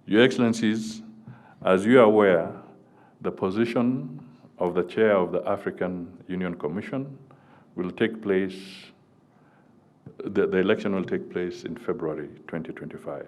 Your Excellencies, as you are aware, the position of the Chair of the African Union Commission will take place, the election will take place in February 2025.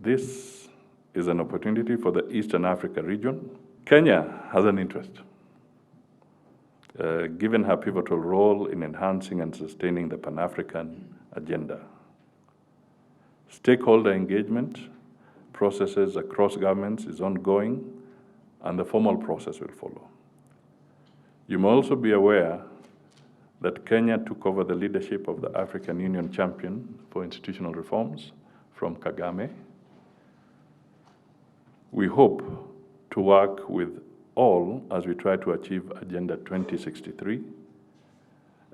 This is an opportunity for the Eastern Africa region. Kenya has an interest, given her pivotal role in enhancing and sustaining the Pan-African agenda. Stakeholder engagement processes across governments is ongoing, and the formal process will follow. You may also be aware that Kenya took over the leadership of the African Union Champion for Institutional Reforms from Kagame. We hope to work with all as we try to achieve Agenda 2063.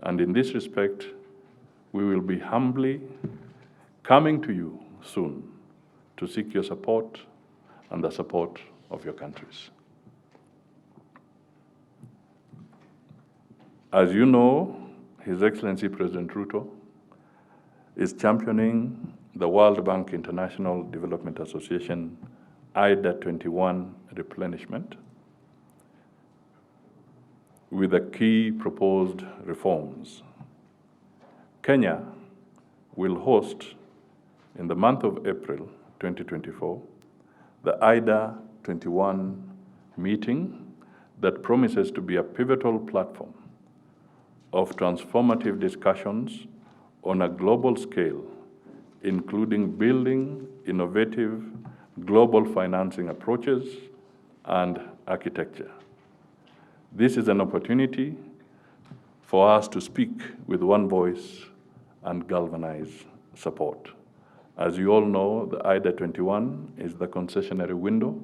And in this respect, we will be humbly coming to you soon to seek your support and the support of your countries. As you know, His Excellency President Ruto is championing the World Bank International Development Association IDA 21 replenishment with the key proposed reforms. Kenya will host in the month of April 2024 the IDA 21 meeting that promises to be a pivotal platform of transformative discussions on a global scale, including building innovative global financing approaches and architecture. This is an opportunity for us to speak with one voice and galvanize support. As you all know, the IDA 21 is the concessionary window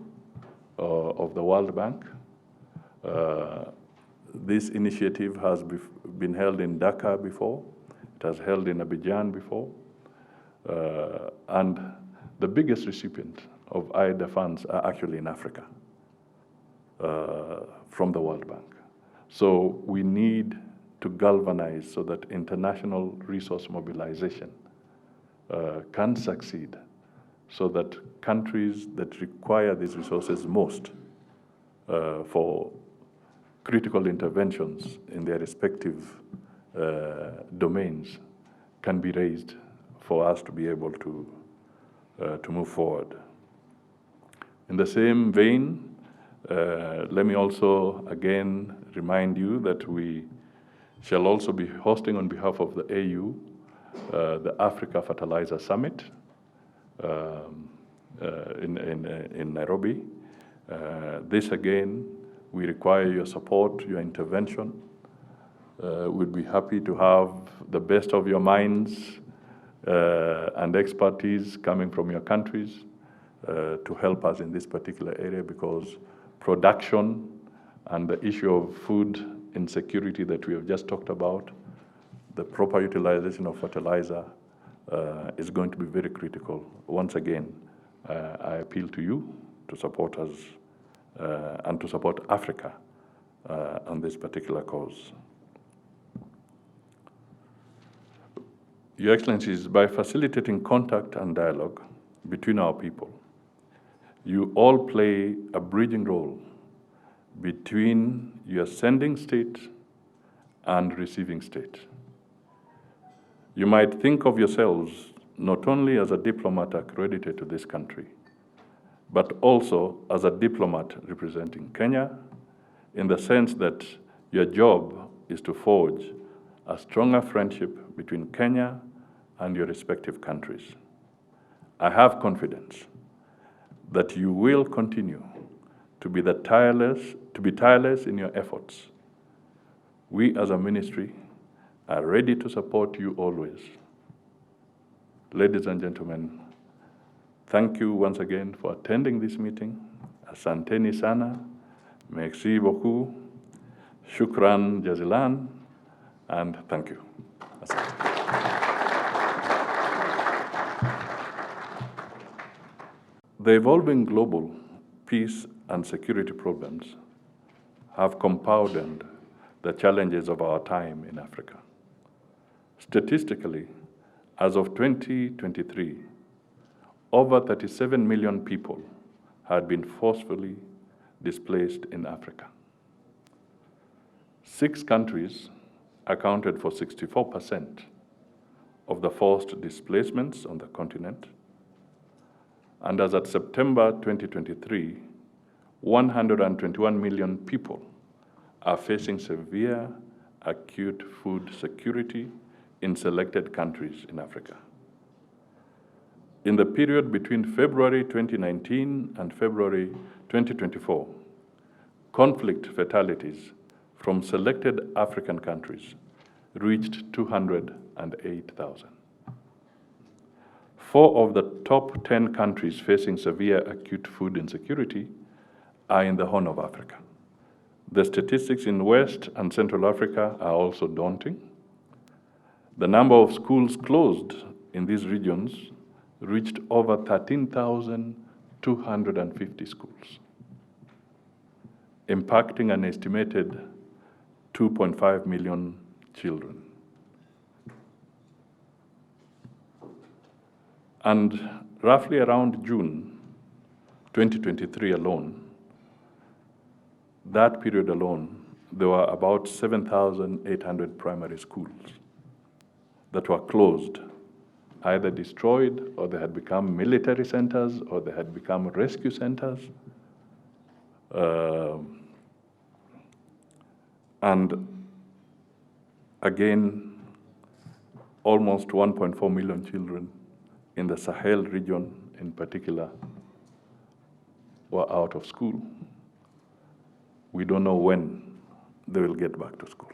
of the World Bank. This initiative has been held in Dakar before. It has held in Abidjan before. And the biggest recipient of IDA funds are actually in Africa from the World Bank. So we need to galvanize so that international resource mobilization can succeed, so that countries that require these resources most for critical interventions in their respective domains can be raised for us to be able to move forward. In the same vein, let me also again remind you that we shall also be hosting on behalf of the AU the Africa Fertilizer Summit in Nairobi. This again, we require your support, your intervention. We'd be happy to have the best of your minds and expertise coming from your countries to help us in this particular area, because production and the issue of food insecurity that we have just talked about, the proper utilization of fertilizer is going to be very critical. Once again, I appeal to you to support us and to support Africa on this particular cause. Your Excellencies, by facilitating contact and dialogue between our people, you all play a bridging role between your sending state and receiving state. You might think of yourselves not only as a diplomat accredited to this country, but also as a diplomat representing Kenya, in the sense that your job is to forge a stronger friendship between Kenya and your respective countries. I have confidence that you will continue to be tireless in your efforts. We as a ministry are ready to support you always. Ladies and gentlemen, thank you once again for attending this meeting. Asanteni sana, merci beaucoup, shukran jazilan, and thank you. The evolving global peace and security problems have compounded the challenges of our time in Africa. Statistically, as of 2023, over 37 million people had been forcefully displaced in Africa. 6 countries accounted for 64% of the forced displacements on the continent. And as at September 2023, 121 million people are facing severe acute food security in selected countries in Africa. In the period between February 2019 and February 2024, conflict fatalities from selected African countries reached 208,000. 4 of the top 10 countries facing severe acute food insecurity are in the Horn of Africa. The statistics in West and Central Africa are also daunting. The number of schools closed in these regions reached over 13,250 schools, impacting an estimated 2.5 million children. And roughly around June 2023 alone, that period alone, there were about 7,800 primary schools that were closed, either destroyed, or they had become military centers, or they had become rescue centers. And again, almost 1.4 million children in the Sahel region in particular were out of school. We don't know when they will get back to school.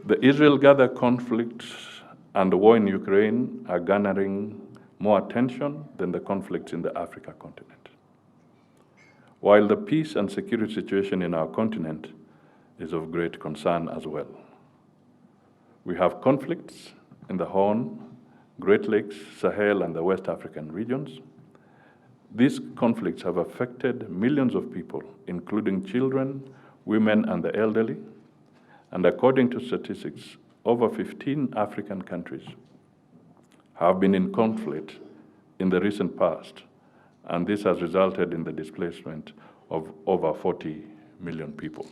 The Israel-Gaza conflict and the war in Ukraine are garnering more attention than the conflicts in the Africa continent. While the peace and security situation in our continent is of great concern as well. We have conflicts in the Horn, Great Lakes, Sahel, and the West African regions. These conflicts have affected millions of people, including children, women, and the elderly. And according to statistics, over 15 African countries have been in conflict in the recent past, and this has resulted in the displacement of over 40 million people.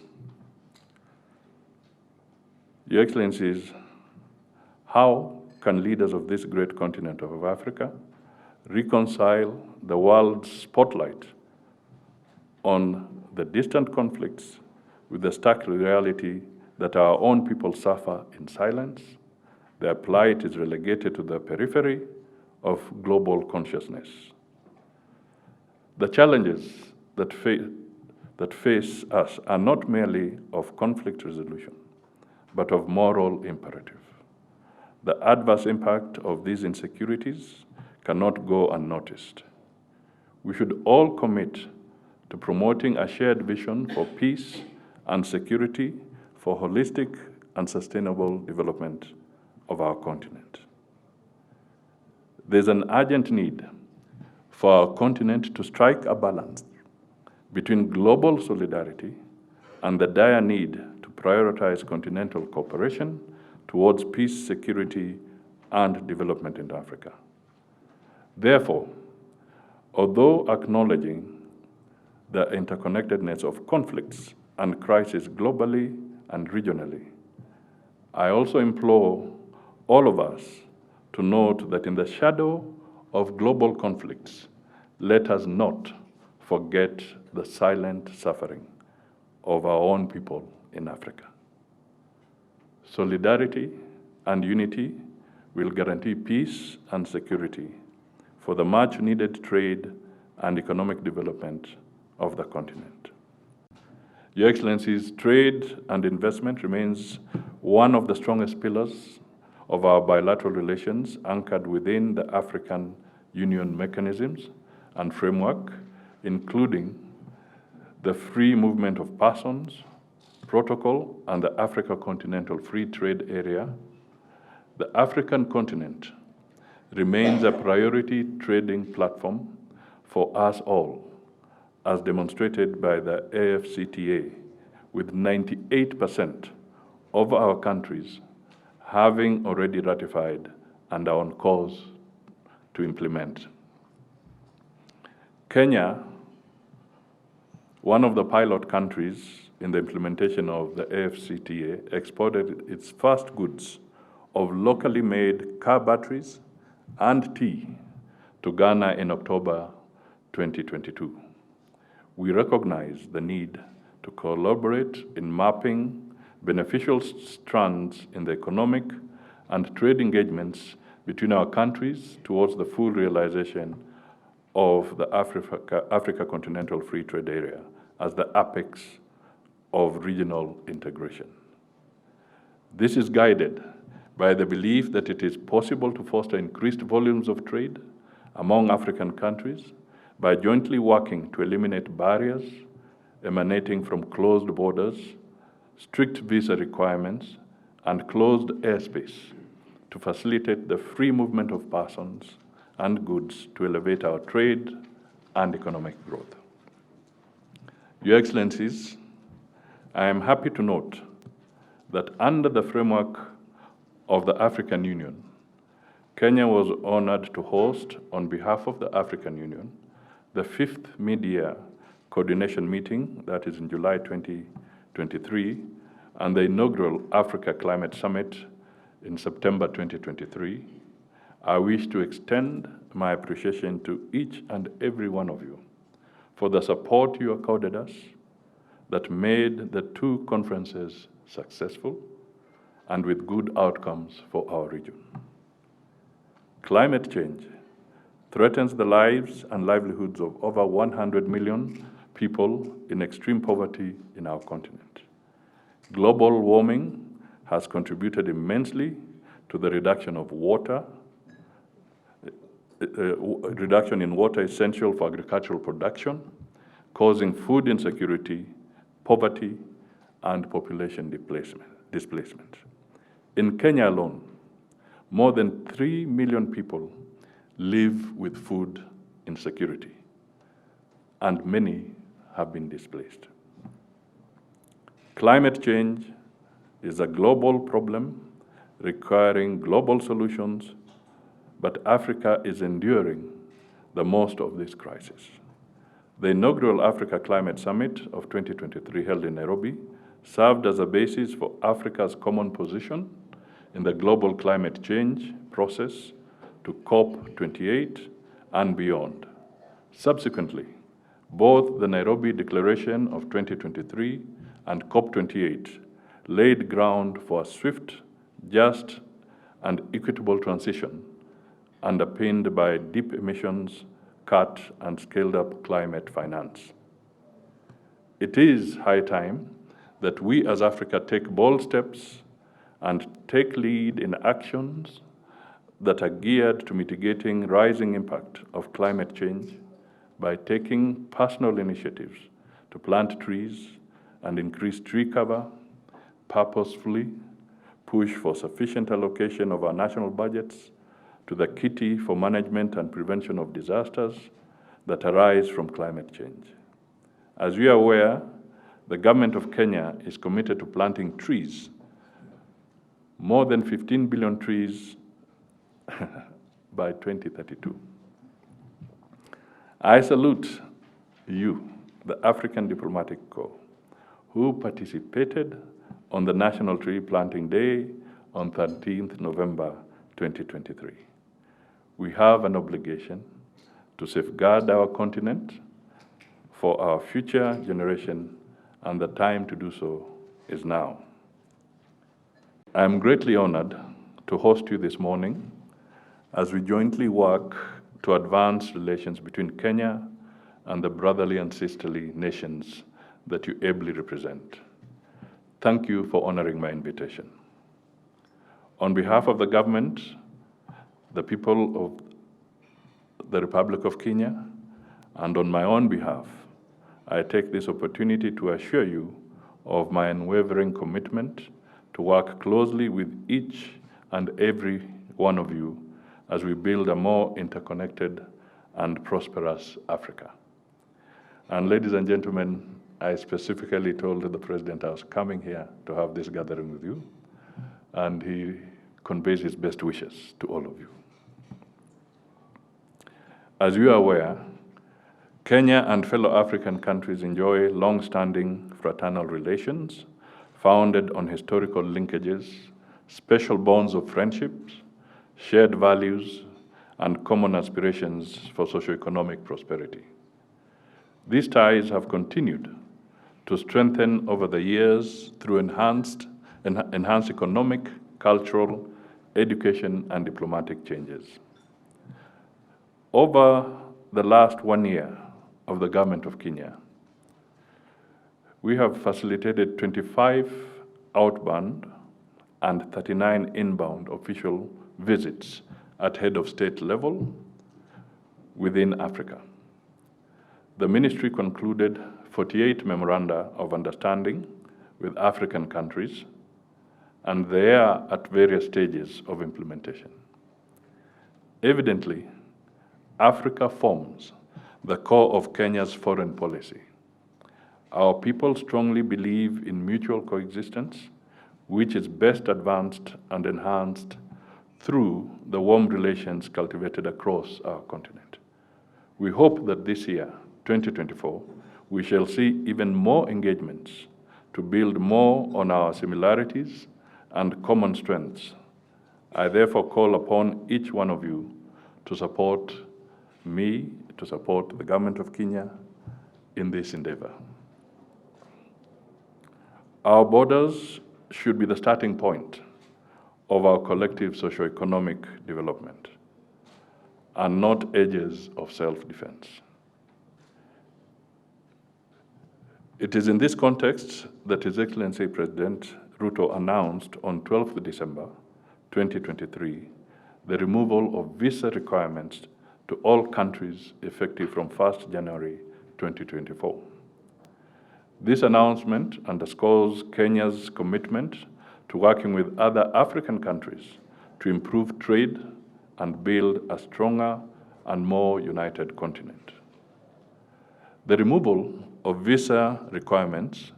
Your Excellencies, how can leaders of this great continent of Africa reconcile the world's spotlight on the distant conflicts with the stark reality that our own people suffer in silence? Their plight is relegated to the periphery of global consciousness. The challenges that face us are not merely of conflict resolution, but of moral imperative. The adverse impact of these insecurities cannot go unnoticed. We should all commit to promoting a shared vision for peace and security for holistic and sustainable development of our continent. There's an urgent need for our continent to strike a balance between global solidarity and the dire need to prioritize continental cooperation towards peace, security, and development in Africa. Therefore, although acknowledging the interconnectedness of conflicts and crises globally and regionally, I also implore all of us to note that in the shadow of global conflicts, let us not forget the silent suffering of our own people in Africa. Solidarity and unity will guarantee peace and security for the much-needed trade and economic development of the continent. Your Excellencies, trade and investment remains one of the strongest pillars of our bilateral relations, anchored within the African Union mechanisms and framework, including the free movement of persons protocol and the Africa Continental Free Trade Area. The African continent remains a priority trading platform for us all, as demonstrated by the AfCFTA, with 98% of our countries having already ratified and are on course to implement. Kenya, one of the pilot countries in the implementation of the AfCFTA, exported its first goods of locally made car batteries and tea to Ghana in October 2022. We recognize the need to collaborate in mapping beneficial strands in the economic and trade engagements between our countries towards the full realization of the Africa Continental Free Trade Area as the apex of regional integration. This is guided by the belief that it is possible to foster increased volumes of trade among African countries by jointly working to eliminate barriers emanating from closed borders, strict visa requirements, and closed airspace to facilitate the free movement of persons and goods to elevate our trade and economic growth. Your Excellencies, I am happy to note that under the framework of the African Union, Kenya was honored to host, on behalf of the African Union, the 5th mid-year coordination meeting, that is in July 2023, and the inaugural Africa Climate Summit in September 2023. I wish to extend my appreciation to each and every one of you for the support you accorded us that made the two conferences successful and with good outcomes for our region. Climate change threatens the lives and livelihoods of over 100 million people in extreme poverty in our continent. Global warming has contributed immensely to the reduction of water, reduction in water essential for agricultural production, causing food insecurity, poverty, and population displacement. In Kenya alone, more than 3 million people live with food insecurity, and many have been displaced. Climate change is a global problem requiring global solutions, but Africa is enduring the most of this crisis. The inaugural Africa Climate Summit of 2023 held in Nairobi served as a basis for Africa's common position in the global climate change process to COP28 and beyond. Subsequently, both the Nairobi Declaration of 2023 and COP28 laid ground for a swift, just, and equitable transition underpinned by deep emissions cut and scaled-up climate finance. It is high time that we as Africa take bold steps and take lead in actions that are geared to mitigating rising impact of climate change by taking personal initiatives to plant trees and increase tree cover, purposefully push for sufficient allocation of our national budgets to the kitty for management and prevention of disasters that arise from climate change. As you are aware, the government of Kenya is committed to planting trees, more than 15 billion trees by 2032. I salute you, the African Diplomatic Corps, who participated on the National Tree Planting Day on 13th November 2023. We have an obligation to safeguard our continent for our future generation, and the time to do so is now. I am greatly honored to host you this morning as we jointly work to advance relations between Kenya and the brotherly and sisterly nations that you ably represent. Thank you for honoring my invitation. On behalf of the government, the people of the Republic of Kenya, and on my own behalf, I take this opportunity to assure you of my unwavering commitment to work closely with each and every one of you as we build a more interconnected and prosperous Africa. And ladies and gentlemen, I specifically told the President I was coming here to have this gathering with you, and he conveys his best wishes to all of you. As you are aware, Kenya and fellow African countries enjoy long-standing fraternal relations founded on historical linkages, special bonds of friendships, shared values, and common aspirations for socio-economic prosperity. These ties have continued to strengthen over the years through enhanced economic, cultural, education, and diplomatic changes. Over the last 1 year of the government of Kenya, we have facilitated 25 outbound and 39 inbound official visits at head of state level within Africa. The ministry concluded 48 memoranda of understanding with African countries, and they are at various stages of implementation. Evidently, Africa forms the core of Kenya's foreign policy. Our people strongly believe in mutual coexistence, which is best advanced and enhanced through the warm relations cultivated across our continent. We hope that this year, 2024, we shall see even more engagements to build more on our similarities and common strengths. I therefore call upon each one of you to support me, to support the government of Kenya in this endeavor. Our borders should be the starting point of our collective socio-economic development and not edges of self-defense. It is in this context that His Excellency President Ruto announced on 12th December 2023 the removal of visa requirements to all countries effective from 1st January 2024. This announcement underscores Kenya's commitment to working with other African countries to improve trade and build a stronger and more united continent. The removal of visa requirements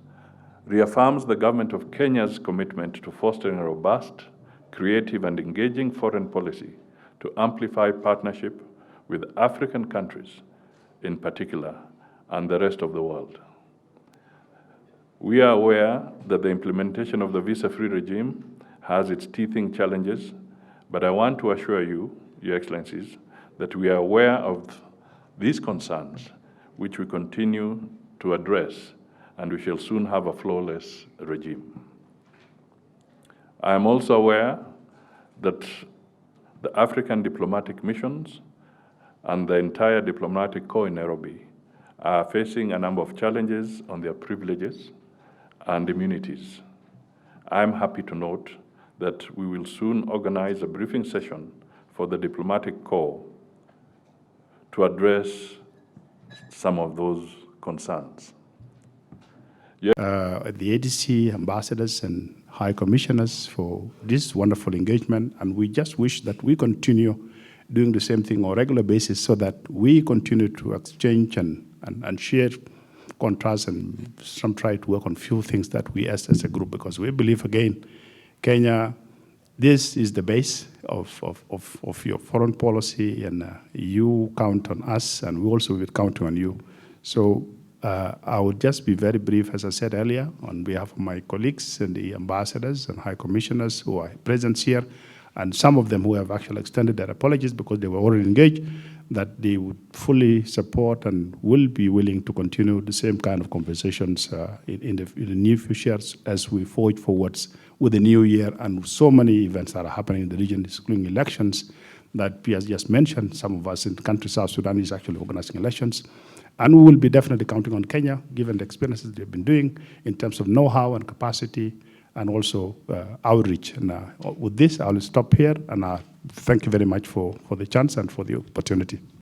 reaffirms the government of Kenya's commitment to fostering a robust, creative, and engaging foreign policy to amplify partnership with African countries in particular and the rest of the world. We are aware that the implementation of the visa-free regime has its teething challenges, but I want to assure you, Your Excellencies, that we are aware of these concerns, which we continue to address, and we shall soon have a flawless regime. I am also aware that the African diplomatic missions and the entire diplomatic corps in Nairobi are facing a number of challenges on their privileges and immunities. I am happy to note that we will soon organize a briefing session for the diplomatic corps to address some of those concerns. The ADC ambassadors and high commissioners for this wonderful engagement, and we just wish that we continue doing the same thing on a regular basis so that we continue to exchange and share contrasts and some try to work on few things that we as a group, because we believe, again, Kenya, this is the base of your foreign policy, and you count on us, and we also will count on you. So I would just be very brief, as I said earlier, on behalf of my colleagues and the ambassadors and high commissioners who are present here, and some of them who have actually extended their apologies because they were already engaged, that they would fully support and will be willing to continue the same kind of conversations in the near future as we forge forwards with the new year and so many events that are happening in the region, including elections that Piers just mentioned. Some of us in the country, South Sudan, is actually organizing elections. And we will be definitely counting on Kenya, given the experiences they've been doing in terms of know-how and capacity and also outreach. And with this, I'll stop here, and thank you very much for the chance and for the opportunity.